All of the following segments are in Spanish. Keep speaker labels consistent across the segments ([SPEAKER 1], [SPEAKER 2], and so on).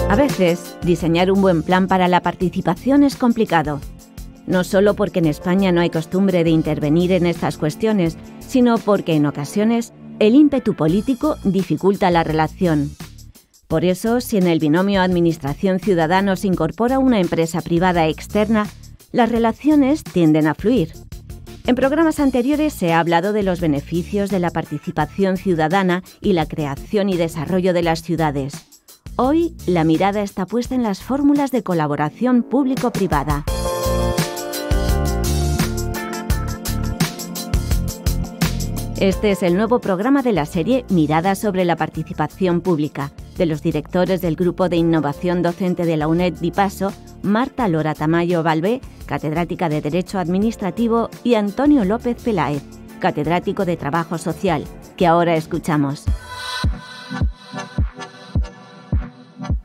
[SPEAKER 1] A veces, diseñar un buen plan para la participación es complicado. No solo porque en España no hay costumbre de intervenir en estas cuestiones, sino porque en ocasiones el ímpetu político dificulta la relación. Por eso, si en el binomio Administración-Ciudadano se incorpora una empresa privada externa, las relaciones tienden a fluir. En programas anteriores se ha hablado de los beneficios de la participación ciudadana y la creación y desarrollo de las ciudades. Hoy, la mirada está puesta en las fórmulas de colaboración público-privada. Este es el nuevo programa de la serie Miradas sobre la participación pública, de los directores del Grupo de Innovación Docente de la UNED Dipaso, Marta Lora Tamayo Balbé, catedrática de Derecho Administrativo, y Antonio López Peláez, catedrático de Trabajo Social, que ahora escuchamos.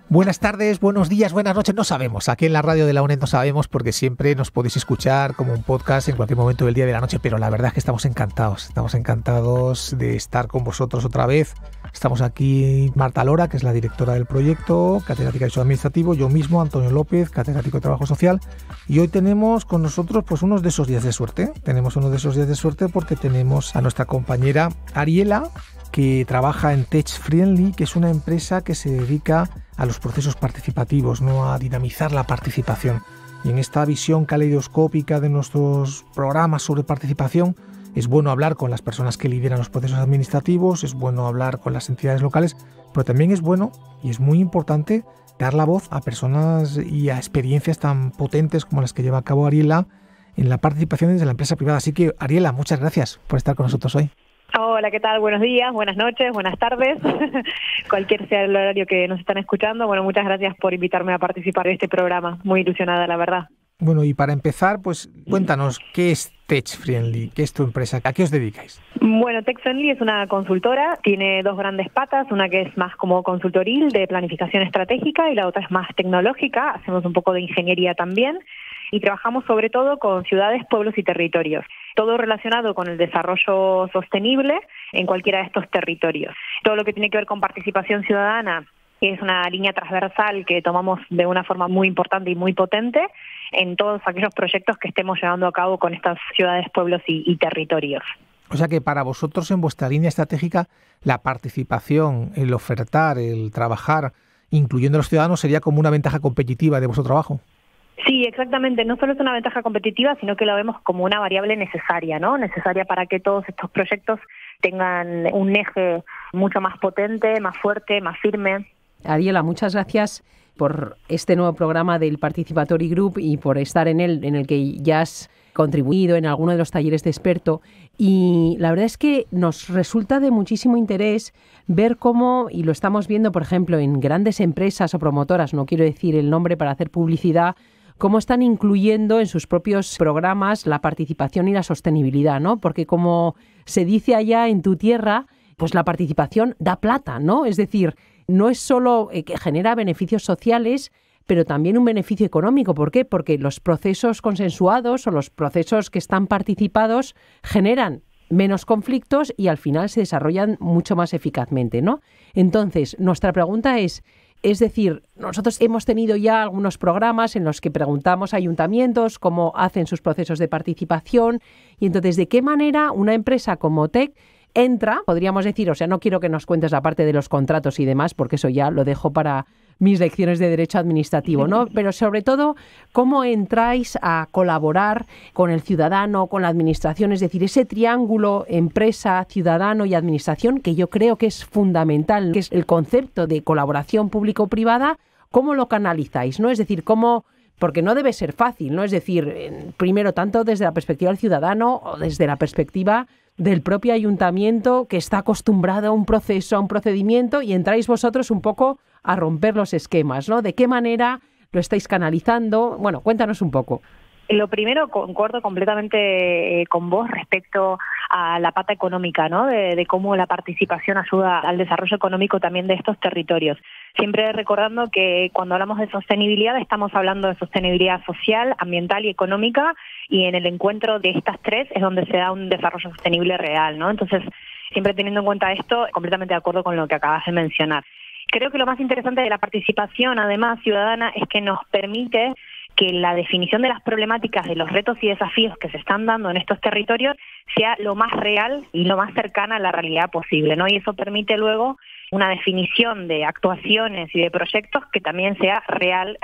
[SPEAKER 2] Buenas tardes, buenos días, buenas noches, no sabemos. Aquí en la radio de la UNED no sabemos porque siempre nos podéis escuchar como un podcast en cualquier momento del día y de la noche, pero la verdad es que estamos encantados de estar con vosotros otra vez. Estamos aquí Marta Lora, que es la directora del proyecto, catedrática de Derecho Administrativo, yo mismo, Antonio López, catedrático de Trabajo Social, y hoy tenemos con nosotros pues unos de esos días de suerte. Tenemos uno de esos días de suerte porque tenemos a nuestra compañera Ariela, que trabaja en Tech Friendly, que es una empresa que se dedica a los procesos participativos, ¿no? A dinamizar la participación. Y en esta visión caleidoscópica de nuestros programas sobre participación, es bueno hablar con las personas que lideran los procesos administrativos, es bueno hablar con las entidades locales, pero también es bueno y es muy importante dar la voz a personas y a experiencias tan potentes como las que lleva a cabo Ariela en la participación desde la empresa privada. Así que, Ariela, muchas gracias por estar con nosotros hoy.
[SPEAKER 3] Hola, ¿qué tal? Buenos días, buenas noches, buenas tardes, cualquier sea el horario que nos están escuchando. Bueno, muchas gracias por invitarme a participar de este programa, muy ilusionada, la verdad.
[SPEAKER 2] Bueno, y para empezar, pues cuéntanos, ¿qué es Tech Friendly? ¿Qué es tu empresa? ¿A qué os dedicáis?
[SPEAKER 3] Bueno, Tech Friendly es una consultora, tiene dos grandes patas, una que es más como consultoril de planificación estratégica y la otra es más tecnológica, hacemos un poco de ingeniería también y trabajamos sobre todo con ciudades, pueblos y territorios. Todo relacionado con el desarrollo sostenible en cualquiera de estos territorios. Todo lo que tiene que ver con participación ciudadana es una línea transversal que tomamos de una forma muy importante y muy potente en todos aquellos proyectos que estemos llevando a cabo con estas ciudades, pueblos y territorios.
[SPEAKER 2] O sea que para vosotros en vuestra línea estratégica la participación, el ofertar, el trabajar, incluyendo a los ciudadanos, sería como una ventaja competitiva de vuestro trabajo.
[SPEAKER 3] Sí, exactamente. No solo es una ventaja competitiva, sino que lo vemos como una variable necesaria, ¿no? Necesaria para que todos estos proyectos tengan un eje mucho más potente, más fuerte, más firme.
[SPEAKER 4] Ariela, muchas gracias por este nuevo programa del Participatory Group y por estar en el que ya has contribuido en alguno de los talleres de experto. Y la verdad es que nos resulta de muchísimo interés ver cómo, y lo estamos viendo, por ejemplo, en grandes empresas o promotoras, no quiero decir el nombre para hacer publicidad, cómo están incluyendo en sus propios programas la participación y la sostenibilidad, ¿no? Porque como se dice allá en tu tierra, pues la participación da plata, ¿no? Es decir, no es solo que genera beneficios sociales, pero también un beneficio económico. ¿Por qué? Porque los procesos consensuados o los procesos que están participados generan menos conflictos y al final se desarrollan mucho más eficazmente, ¿no? Entonces, nuestra pregunta es decir, nosotros hemos tenido ya algunos programas en los que preguntamos a ayuntamientos cómo hacen sus procesos de participación y entonces, ¿de qué manera una empresa como TEC entra, podríamos decir, o sea, no quiero que nos cuentes la parte de los contratos y demás, porque eso ya lo dejo para mis lecciones de Derecho Administrativo, ¿no? Pero sobre todo, ¿cómo entráis a colaborar con el ciudadano, con la administración? Es decir, ese triángulo empresa, ciudadano y administración, que yo creo que es fundamental, que es el concepto de colaboración público-privada, ¿cómo lo canalizáis, no? Es decir, ¿cómo...? Porque no debe ser fácil, ¿no? Es decir, primero, tanto desde la perspectiva del ciudadano o desde la perspectiva del propio ayuntamiento que está acostumbrado a un proceso, a un procedimiento, y entráis vosotros un poco a romper los esquemas, ¿no? ¿De qué manera lo estáis canalizando? Bueno, cuéntanos un poco.
[SPEAKER 3] Lo primero, concuerdo completamente con vos respecto a la pata económica, ¿no? De cómo la participación ayuda al desarrollo económico también de estos territorios. Siempre recordando que cuando hablamos de sostenibilidad estamos hablando de sostenibilidad social, ambiental y económica, y en el encuentro de estas tres es donde se da un desarrollo sostenible real, ¿no? Entonces, siempre teniendo en cuenta esto, completamente de acuerdo con lo que acabas de mencionar. Creo que lo más interesante de la participación, además, ciudadana, es que nos permite que la definición de las problemáticas, de los retos y desafíos que se están dando en estos territorios sea lo más real y lo más cercana a la realidad posible, ¿no? Y eso permite luego una definición de actuaciones y de proyectos que también sea real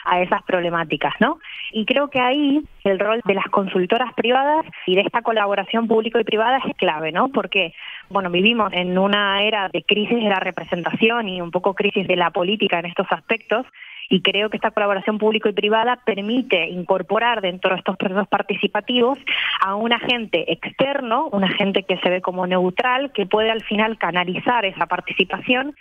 [SPEAKER 3] a esas problemáticas, ¿no? Y creo que ahí el rol de las consultoras privadas y de esta colaboración público y privada es clave, ¿no? Porque, bueno, vivimos en una era de crisis de la representación y un poco crisis de la política en estos aspectos, y creo que esta colaboración público y privada permite incorporar dentro de estos procesos participativos a un agente externo, un agente que se ve como neutral, que puede al final canalizar esa participación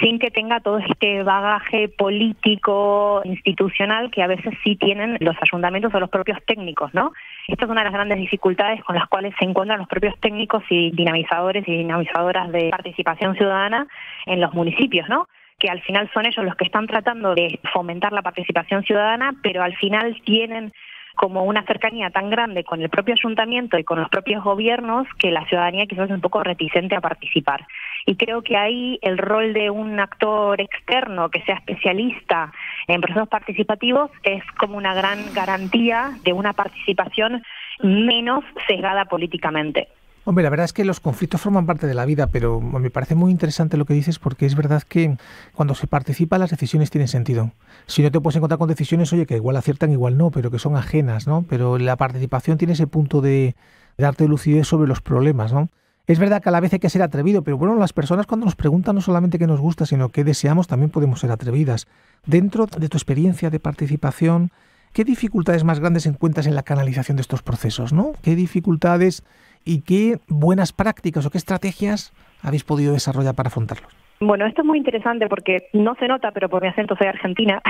[SPEAKER 3] sin que tenga todo este bagaje político, institucional, que a veces sí tienen los ayuntamientos o los propios técnicos, ¿no? Esta es una de las grandes dificultades con las cuales se encuentran los propios técnicos y dinamizadores y dinamizadoras de participación ciudadana en los municipios, ¿no? Que al final son ellos los que están tratando de fomentar la participación ciudadana, pero al final tienen como una cercanía tan grande con el propio ayuntamiento y con los propios gobiernos que la ciudadanía quizás es un poco reticente a participar. Y creo que ahí el rol de un actor externo que sea especialista en procesos participativos es como una gran garantía de una participación menos sesgada políticamente.
[SPEAKER 2] Hombre, la verdad es que los conflictos forman parte de la vida, pero me parece muy interesante lo que dices porque es verdad que cuando se participa las decisiones tienen sentido. Si no te puedes encontrar con decisiones, oye, que igual aciertan, igual no, pero que son ajenas, ¿no? Pero la participación tiene ese punto de darte lucidez sobre los problemas, ¿no? Es verdad que a la vez hay que ser atrevido, pero bueno, las personas cuando nos preguntan no solamente qué nos gusta, sino qué deseamos, también podemos ser atrevidas. Dentro de tu experiencia de participación, ¿qué dificultades más grandes encuentras en la canalización de estos procesos, ¿no? ¿Qué dificultades y qué buenas prácticas o qué estrategias habéis podido desarrollar para afrontarlos?
[SPEAKER 3] Bueno, esto es muy interesante porque no se nota, pero por mi acento soy argentina.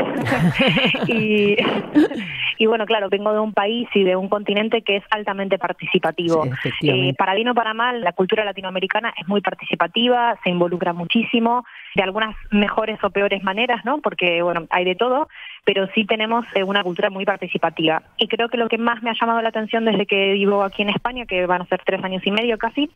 [SPEAKER 3] y bueno, claro, vengo de un país y de un continente que es altamente participativo.
[SPEAKER 4] Sí,
[SPEAKER 3] para bien o para mal, la cultura latinoamericana es muy participativa, se involucra muchísimo, de algunas mejores o peores maneras, ¿no? Porque, bueno, hay de todo, pero sí tenemos una cultura muy participativa. Y creo que lo que más me ha llamado la atención desde que vivo aquí en España, que van a ser 3 años y medio casi,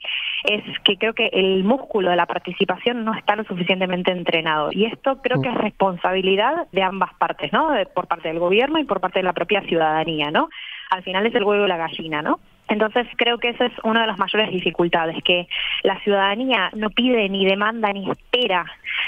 [SPEAKER 3] es que creo que el músculo de la participación no está lo suficientemente entrenado. Y esto creo que es responsabilidad de ambas partes, ¿no? Por parte del gobierno y por parte de la propia ciudadanía, ¿no? Al final es el huevo y la gallina, ¿no? Entonces creo que esa es una de las mayores dificultades, que la ciudadanía no pide ni demanda ni espera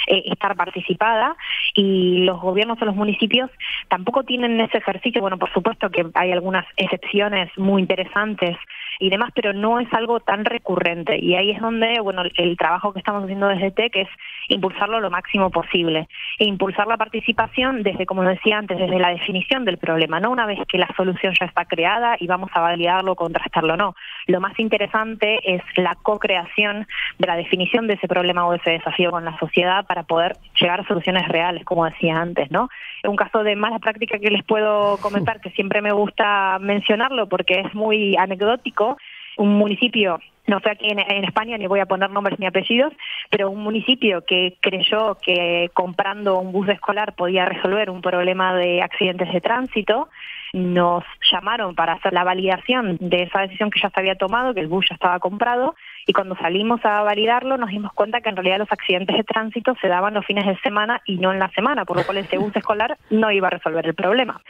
[SPEAKER 3] estar participada, y los gobiernos o los municipios tampoco tienen ese ejercicio. Bueno, por supuesto que hay algunas excepciones muy interesantes y demás, pero no es algo tan recurrente, y ahí es donde, bueno, el trabajo que estamos haciendo desde TEC es impulsarlo lo máximo posible, e impulsar la participación desde, como decía antes, desde la definición del problema, no una vez que la solución ya está creada y vamos a validarlo o contrastarlo, no. Lo más interesante es la co-creación de la definición de ese problema o de ese desafío con la sociedad para poder llegar a soluciones reales, como decía antes, ¿no? Un caso de mala práctica que les puedo comentar, que siempre me gusta mencionarlo porque es muy anecdótico. Un municipio, no sé aquí en España, ni voy a poner nombres ni apellidos, pero un municipio que creyó que comprando un bus escolar podía resolver un problema de accidentes de tránsito, nos llamaron para hacer la validación de esa decisión que ya se había tomado, que el bus ya estaba comprado, y cuando salimos a validarlo nos dimos cuenta que en realidad los accidentes de tránsito se daban los fines de semana y no en la semana, por lo cual ese bus escolar no iba a resolver el problema.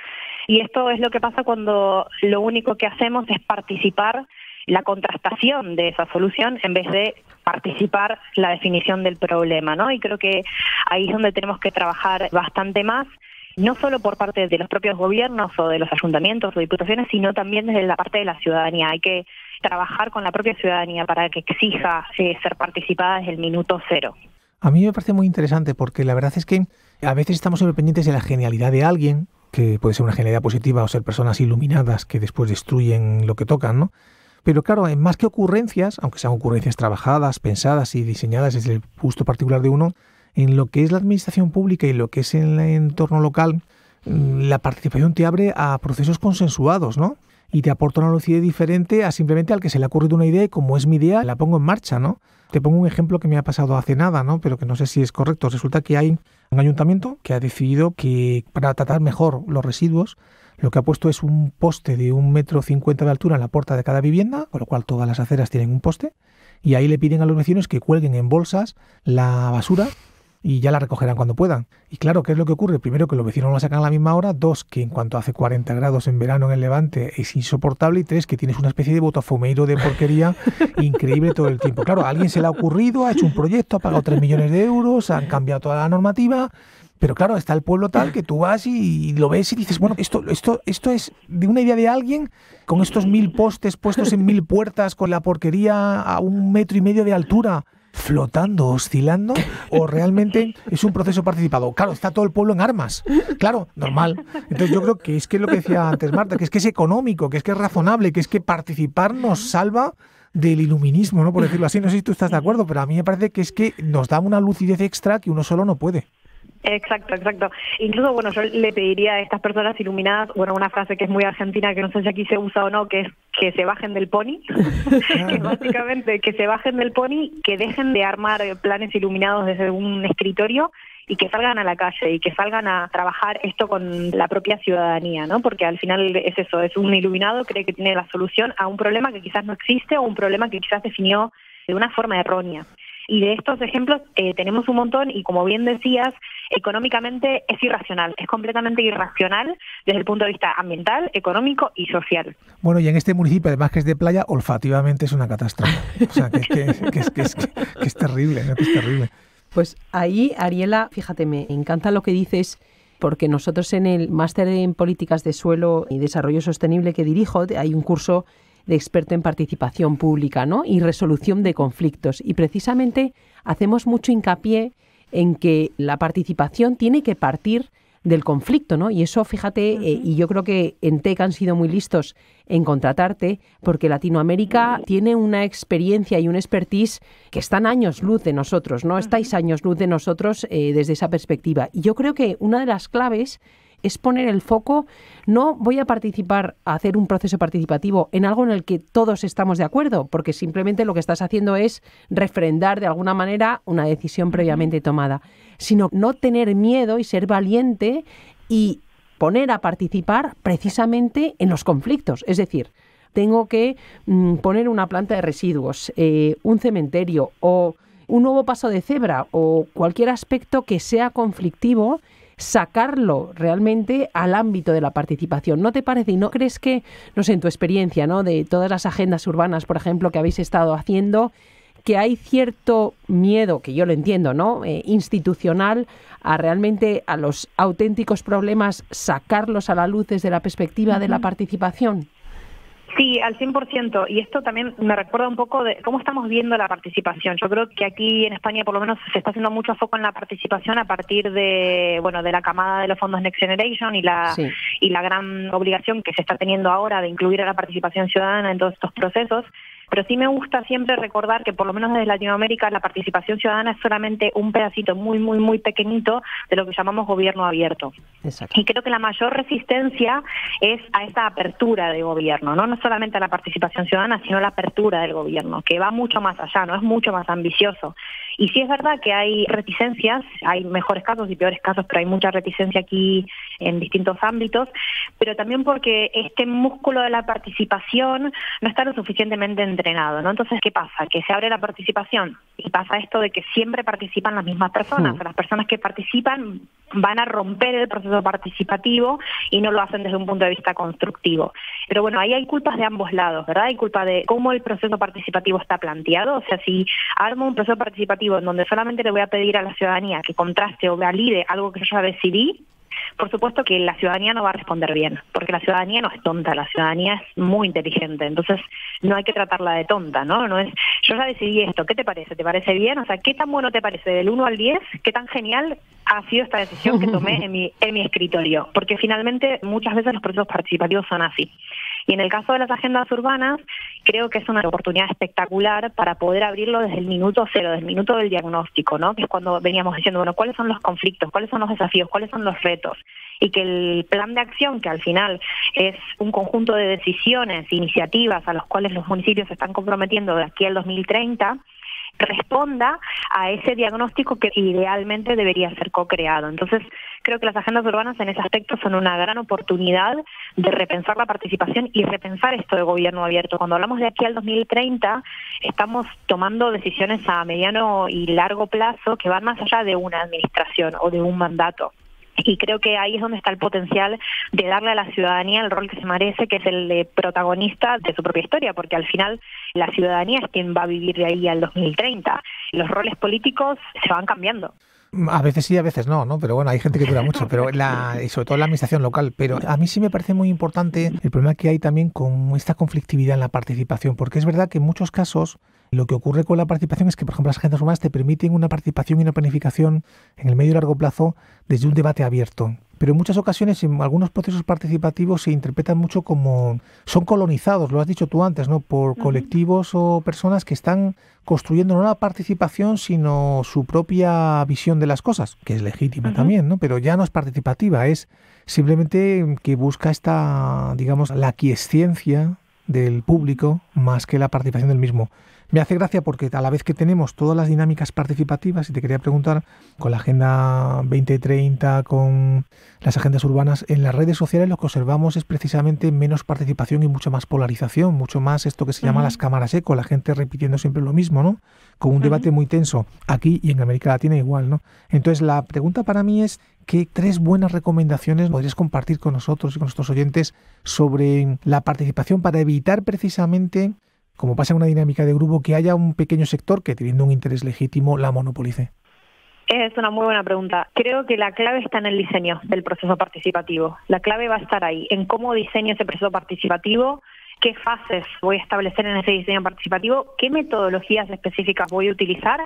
[SPEAKER 3] Y esto es lo que pasa cuando lo único que hacemos es participar la contrastación de esa solución en vez de participar la definición del problema, ¿no? Y creo que ahí es donde tenemos que trabajar bastante más, no solo por parte de los propios gobiernos o de los ayuntamientos o diputaciones, sino también desde la parte de la ciudadanía. Hay que trabajar con la propia ciudadanía para que exija ser participada desde el minuto cero.
[SPEAKER 2] A mí me parece muy interesante porque la verdad es que a veces estamos siempre pendientes de la genialidad de alguien, que puede ser una genialidad positiva o ser personas iluminadas que después destruyen lo que tocan, ¿no? Pero claro, más que ocurrencias, aunque sean ocurrencias trabajadas, pensadas y diseñadas desde el gusto particular de uno, en lo que es la administración pública y lo que es en el entorno local, la participación te abre a procesos consensuados, ¿no? Y te aporta una lucidez diferente a simplemente al que se le ha ocurrido una idea y como es mi idea, la pongo en marcha, ¿no? Te pongo un ejemplo que me ha pasado hace nada, ¿no? Pero que no sé si es correcto. Resulta que hay un ayuntamiento que ha decidido que para tratar mejor los residuos, lo que ha puesto es un poste de 1,50 m de altura en la puerta de cada vivienda, con lo cual todas las aceras tienen un poste, y ahí le piden a los vecinos que cuelguen en bolsas la basura y ya la recogerán cuando puedan. Y claro, ¿qué es lo que ocurre? Primero, que los vecinos no la sacan a la misma hora. 2, que en cuanto hace 40 grados en verano en el Levante es insoportable. Y 3, que tienes una especie de botafumeiro de porquería increíble todo el tiempo. Claro, a alguien se le ha ocurrido, ha hecho un proyecto, ha pagado 3 millones de euros, han cambiado toda la normativa. Pero claro, está el pueblo tal que tú vas y lo ves y dices, bueno, esto es de una idea de alguien con estos 1000 postes puestos en 1000 puertas, con la porquería a 1,5 metros de altura, flotando, oscilando, o realmente es un proceso participado. Claro, está todo el pueblo en armas. Claro, normal. Entonces yo creo que es lo que decía antes Marta, que es económico, que es razonable, que es que participar nos salva del iluminismo, ¿no? Por decirlo así. No sé si tú estás de acuerdo, pero a mí me parece que es que nos da una lucidez extra que uno solo no puede.
[SPEAKER 3] Exacto. Incluso, bueno, yo le pediría a estas personas iluminadas, bueno, una frase que es muy argentina, que no sé si aquí se usa o no, que es que se bajen del pony, que básicamente que se bajen del pony, que dejen de armar planes iluminados desde un escritorio y que salgan a la calle y que salgan a trabajar esto con la propia ciudadanía, ¿no? Porque al final es eso, es un iluminado, cree que tiene la solución a un problema que quizás no existe o un problema que quizás definió de una forma errónea. Y de estos ejemplos tenemos un montón y, como bien decías, económicamente es irracional, es completamente irracional desde el punto de vista ambiental, económico y social.
[SPEAKER 2] Bueno, y en este municipio, además que es de playa, olfativamente es una catástrofe. O sea, que es terrible, ¿no? Que es terrible.
[SPEAKER 4] Pues ahí, Ariela, fíjate, me encanta lo que dices, porque nosotros en el máster en políticas de suelo y desarrollo sostenible que dirijo, hay un curso de experto en participación pública, ¿no? Y resolución de conflictos. Y precisamente hacemos mucho hincapié en que la participación tiene que partir del conflicto, ¿no? Y eso, fíjate, y yo creo que en TEC han sido muy listos en contratarte, porque Latinoamérica tiene una experiencia y un expertise que están años luz de nosotros, ¿no? Estáis años luz de nosotros desde esa perspectiva. Y yo creo que una de las claves es poner el foco, no voy a participar, a hacer un proceso participativo en algo en el que todos estamos de acuerdo, porque simplemente lo que estás haciendo es refrendar de alguna manera una decisión previamente tomada, sino no tener miedo y ser valiente y poner a participar precisamente en los conflictos. Es decir, tengo que poner una planta de residuos, un cementerio o un nuevo paso de cebra o cualquier aspecto que sea conflictivo, sacarlo realmente al ámbito de la participación. ¿No te parece? ¿Y no crees que, no sé, en tu experiencia, ¿no?, de todas las agendas urbanas, por ejemplo, que habéis estado haciendo, que hay cierto miedo, que yo lo entiendo, ¿no?, institucional, a realmente a los auténticos problemas sacarlos a la luz desde la perspectiva de la participación?
[SPEAKER 3] Sí, al 100%. Y esto también me recuerda un poco de cómo estamos viendo la participación. Yo creo que aquí en España, por lo menos, se está haciendo mucho foco en la participación a partir de, bueno, de la camada de los fondos Next Generation y la gran obligación que se está teniendo ahora de incluir a la participación ciudadana en todos estos procesos. Pero sí me gusta siempre recordar que, por lo menos desde Latinoamérica, la participación ciudadana es solamente un pedacito muy, muy, muy pequeñito de lo que llamamos gobierno abierto.
[SPEAKER 4] Exacto.
[SPEAKER 3] Y creo que la mayor resistencia es a esta apertura de gobierno, ¿no? No solamente a la participación ciudadana, sino a la apertura del gobierno, que va mucho más allá, ¿no? Es mucho más ambicioso. Y sí es verdad que hay reticencias, hay mejores casos y peores casos, pero hay mucha reticencia aquí en distintos ámbitos, pero también porque este músculo de la participación no está lo suficientemente entrenado, ¿no? Entonces, ¿qué pasa? Que se abre la participación y pasa esto de que siempre participan las mismas personas. Las personas que participan van a romper el proceso participativo y no lo hacen desde un punto de vista constructivo. Pero bueno, ahí hay culpas de ambos lados, ¿verdad? Hay culpa de cómo el proceso participativo está planteado. O sea, si armo un proceso participativo en donde solamente le voy a pedir a la ciudadanía que contraste o valide algo que yo ya decidí, por supuesto que la ciudadanía no va a responder bien, porque la ciudadanía no es tonta, la ciudadanía es muy inteligente, entonces no hay que tratarla de tonta, ¿no? No es, yo ya decidí esto, ¿qué te parece? ¿Te parece bien? O sea, ¿qué tan bueno te parece? Del 1 al 10, ¿qué tan genial ha sido esta decisión que tomé en mi escritorio? Porque finalmente muchas veces los procesos participativos son así. Y en el caso de las agendas urbanas, creo que es una oportunidad espectacular para poder abrirlo desde el minuto cero, desde el minuto del diagnóstico, ¿no? Que es cuando veníamos diciendo, bueno, ¿cuáles son los conflictos? ¿Cuáles son los desafíos? ¿Cuáles son los retos? Y que el plan de acción, que al final es un conjunto de decisiones, iniciativas a los cuales los municipios se están comprometiendo de aquí al 2030, responda a ese diagnóstico que idealmente debería ser co-creado. Entonces, creo que las agendas urbanas en ese aspecto son una gran oportunidad de repensar la participación y repensar esto de gobierno abierto. Cuando hablamos de aquí al 2030, estamos tomando decisiones a mediano y largo plazo que van más allá de una administración o de un mandato. Y creo que ahí es donde está el potencial de darle a la ciudadanía el rol que se merece, que es el de protagonista de su propia historia, porque al final la ciudadanía es quien va a vivir de ahí al 2030. Los roles políticos se van cambiando.
[SPEAKER 2] A veces sí, a veces no, pero bueno, hay gente que dura mucho, pero y sobre todo la administración local. Pero a mí sí me parece muy importante el problema que hay también con esta conflictividad en la participación, porque es verdad que en muchos casos lo que ocurre con la participación es que, por ejemplo, las agendas urbanas te permiten una participación y una planificación en el medio y largo plazo desde un debate abierto. Pero en muchas ocasiones, en algunos procesos participativos se interpretan mucho como son colonizados, lo has dicho tú antes, ¿no? Por colectivos o personas que están construyendo no la participación, sino su propia visión de las cosas, que es legítima también, ¿no? Pero ya no es participativa, es simplemente que busca esta, digamos, la aquiescencia del público más que la participación del mismo. Me hace gracia porque a la vez que tenemos todas las dinámicas participativas, y te quería preguntar, con la Agenda 2030, con las agendas urbanas, en las redes sociales lo que observamos es precisamente menos participación y mucha más polarización, mucho más esto que se llama las cámaras eco, la gente repitiendo siempre lo mismo, ¿no? Con un debate muy tenso, aquí y en América Latina igual, ¿no? Entonces la pregunta para mí es, ¿qué 3 buenas recomendaciones podrías compartir con nosotros y con nuestros oyentes sobre la participación para evitar precisamente, como pasa en una dinámica de grupo, que haya un pequeño sector que, teniendo un interés legítimo, la monopolice?
[SPEAKER 3] Es una muy buena pregunta. Creo que la clave está en el diseño del proceso participativo. La clave va a estar ahí, en cómo diseño ese proceso participativo, qué fases voy a establecer en ese diseño participativo, qué metodologías específicas voy a utilizar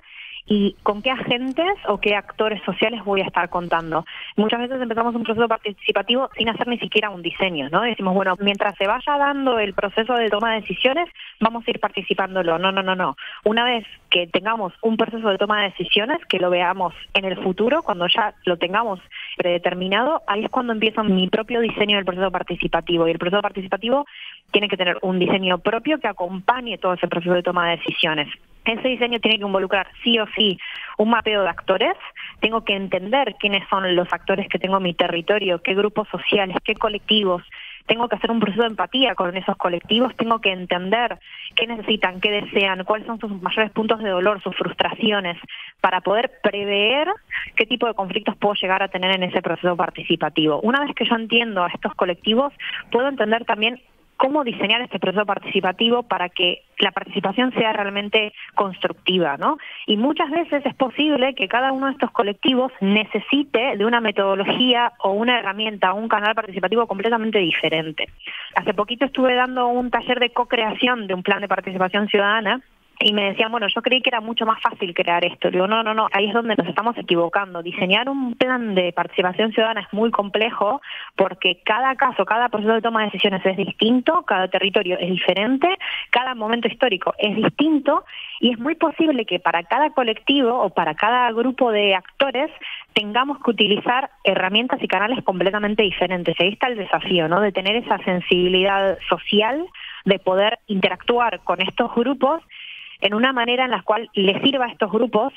[SPEAKER 3] y con qué agentes o qué actores sociales voy a estar contando. Muchas veces empezamos un proceso participativo sin hacer ni siquiera un diseño, ¿no? Decimos, bueno, mientras se vaya dando el proceso de toma de decisiones, vamos a ir participándolo. No. Una vez que tengamos un proceso de toma de decisiones, que lo veamos en el futuro, cuando ya lo tengamos predeterminado, ahí es cuando empiezo mi propio diseño del proceso participativo. Y el proceso participativo tiene que tener un diseño propio que acompañe todo ese proceso de toma de decisiones. Ese diseño tiene que involucrar sí o sí un mapeo de actores. Tengo que entender quiénes son los actores que tengo en mi territorio, qué grupos sociales, qué colectivos. Tengo que hacer un proceso de empatía con esos colectivos. Tengo que entender qué necesitan, qué desean, cuáles son sus mayores puntos de dolor, sus frustraciones, para poder prever qué tipo de conflictos puedo llegar a tener en ese proceso participativo. Una vez que yo entiendo a estos colectivos, puedo entender también cómo diseñar este proceso participativo para que la participación sea realmente constructiva, ¿no? Y muchas veces es posible que cada uno de estos colectivos necesite de una metodología o una herramienta o un canal participativo completamente diferente. Hace poquito estuve dando un taller de co-creación de un plan de participación ciudadana y me decían, bueno, yo creí que era mucho más fácil crear esto. Le digo, no, ahí es donde nos estamos equivocando. Diseñar un plan de participación ciudadana es muy complejo porque cada caso, cada proceso de toma de decisiones es distinto, cada territorio es diferente, cada momento histórico es distinto y es muy posible que para cada colectivo o para cada grupo de actores tengamos que utilizar herramientas y canales completamente diferentes. Ahí está el desafío, ¿no? De tener esa sensibilidad social, de poder interactuar con estos grupos en una manera en la cual les sirva a estos grupos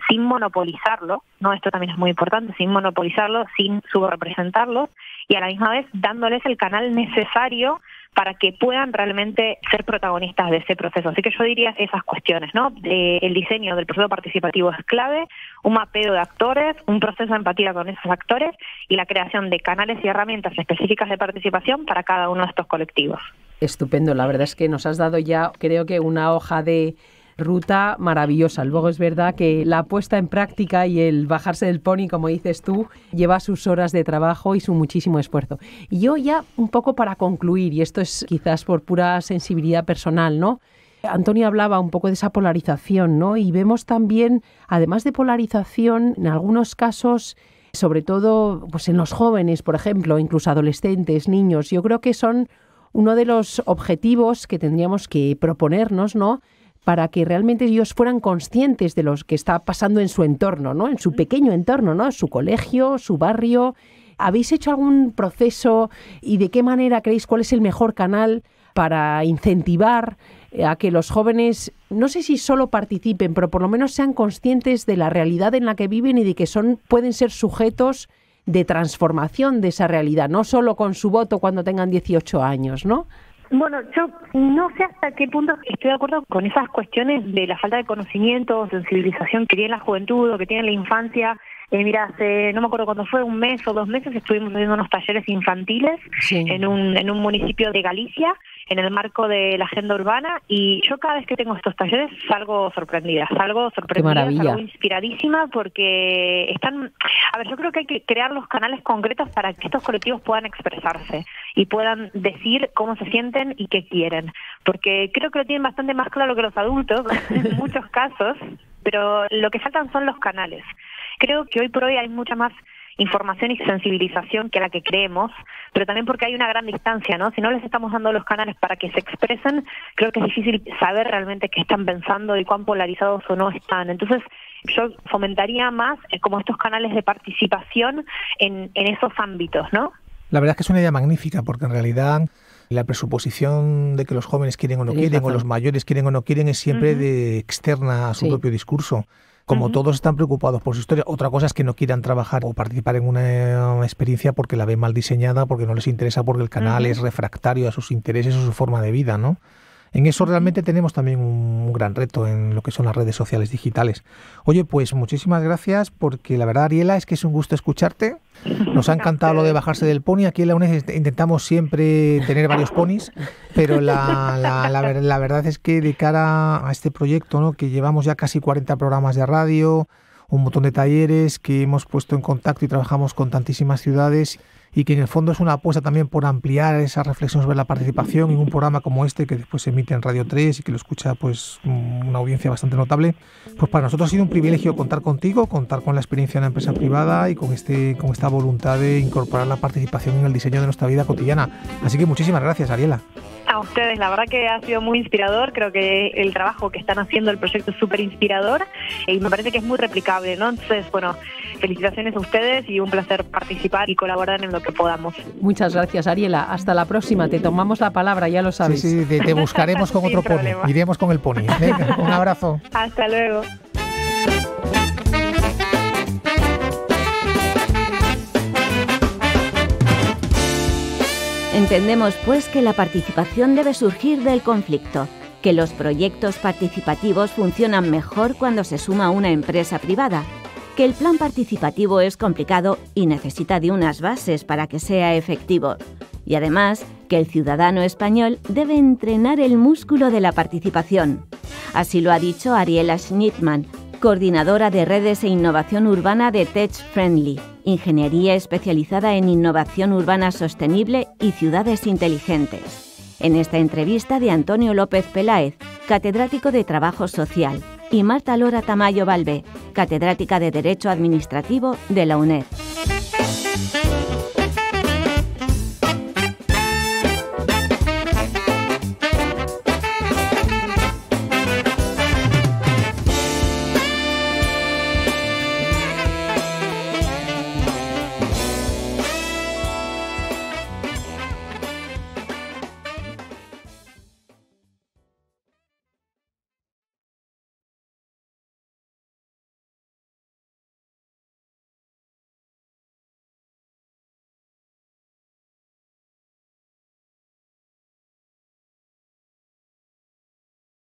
[SPEAKER 3] sin monopolizarlo, ¿no? Esto también es muy importante, sin monopolizarlo, sin subrepresentarlos y a la misma vez dándoles el canal necesario para que puedan realmente ser protagonistas de ese proceso. Así que yo diría esas cuestiones, ¿no? El diseño del proceso participativo es clave, un mapeo de actores, un proceso de empatía con esos actores y la creación de canales y herramientas específicas de participación para cada uno de estos colectivos.
[SPEAKER 4] Estupendo, la verdad es que nos has dado ya, creo que una hoja de ruta maravillosa. Luego es verdad que la puesta en práctica y el bajarse del pony, como dices tú, lleva sus horas de trabajo y su muchísimo esfuerzo. Y yo ya un poco para concluir, y esto es quizás por pura sensibilidad personal, ¿no? Antonio hablaba un poco de esa polarización, ¿no? Y vemos también, además de polarización, en algunos casos, sobre todo pues en los jóvenes, por ejemplo, incluso adolescentes, niños, yo creo que son uno de los objetivos que tendríamos que proponernos, ¿no?, para que realmente ellos fueran conscientes de lo que está pasando en su entorno, ¿no?, en su pequeño entorno, ¿no?, su colegio, su barrio. ¿Habéis hecho algún proceso y de qué manera creéis cuál es el mejor canal para incentivar a que los jóvenes, no sé si solo participen, pero por lo menos sean conscientes de la realidad en la que viven y de que pueden ser sujetos de transformación de esa realidad, no solo con su voto cuando tengan 18 años, ¿no?
[SPEAKER 3] Bueno, yo no sé hasta qué punto estoy de acuerdo con esas cuestiones de la falta de conocimiento, sensibilización que tiene la juventud o que tiene la infancia. Mira, hace, no me acuerdo cuándo fue, 1 mes o 2 meses estuvimos haciendo unos talleres infantiles en un municipio de Galicia, en el marco de la agenda urbana, y yo cada vez que tengo estos talleres salgo sorprendida, salgo inspiradísima, porque yo creo que hay que crear los canales concretos para que estos colectivos puedan expresarse y puedan decir cómo se sienten y qué quieren, porque creo que lo tienen bastante más claro que los adultos en muchos casos, pero lo que faltan son los canales. Creo que hoy por hoy hay mucha más información y sensibilización que la que creemos, pero también porque hay una gran distancia, ¿no? Si no les estamos dando los canales para que se expresen, creo que es difícil saber realmente qué están pensando y cuán polarizados o no están. Entonces, yo fomentaría más como estos canales de participación en esos ámbitos, ¿no?
[SPEAKER 2] La verdad es que es una idea magnífica, porque en realidad la presuposición de que los jóvenes quieren o no quieren, o los mayores quieren o no quieren, es siempre de externa a su propio discurso. Como todos están preocupados por su historia, otra cosa es que no quieran trabajar o participar en una experiencia porque la ven mal diseñada, porque no les interesa, porque el canal es refractario a sus intereses o su forma de vida, ¿no? En eso realmente tenemos también un gran reto en lo que son las redes sociales digitales. Oye, pues muchísimas gracias, porque la verdad, Ariela, es que es un gusto escucharte. Nos ha encantado lo de bajarse del pony. Aquí en la UNED intentamos siempre tener varios ponis, pero la verdad es que de cara a este proyecto, ¿no?, que llevamos ya casi 40 programas de radio, un montón de talleres que hemos puesto en contacto y trabajamos con tantísimas ciudades, y que en el fondo es una apuesta también por ampliar esa reflexión sobre la participación en un programa como este, que después se emite en Radio 3 y que lo escucha pues una audiencia bastante notable. Pues para nosotros ha sido un privilegio contar contigo, contar con la experiencia en la empresa privada y con esta voluntad de incorporar la participación en el diseño de nuestra vida cotidiana. Así que muchísimas gracias, Ariela.
[SPEAKER 3] A ustedes, la verdad que ha sido muy inspirador. Creo que el trabajo que están haciendo, el proyecto es súper inspirador y me parece que es muy replicable, ¿no? Entonces, bueno, felicitaciones a ustedes y un placer participar y colaborar en lo que podamos.
[SPEAKER 4] Muchas gracias, Ariela. Hasta la próxima. Te tomamos la palabra, ya lo sabes.
[SPEAKER 2] Sí, te buscaremos con otro pony. Iremos con el pony. Venga, un abrazo.
[SPEAKER 3] Hasta luego.
[SPEAKER 1] Entendemos, pues, que la participación debe surgir del conflicto, que los proyectos participativos funcionan mejor cuando se suma una empresa privada, que el plan participativo es complicado y necesita de unas bases para que sea efectivo, y además que el ciudadano español debe entrenar el músculo de la participación. Así lo ha dicho Ariela Schnittmann, coordinadora de redes e innovación urbana de Tech Friendly, ingeniería especializada en innovación urbana sostenible y ciudades inteligentes. En esta entrevista de Antonio López Peláez, catedrático de Trabajo Social, y Marta Lora Tamayo Balbé, catedrática de Derecho Administrativo de la UNED.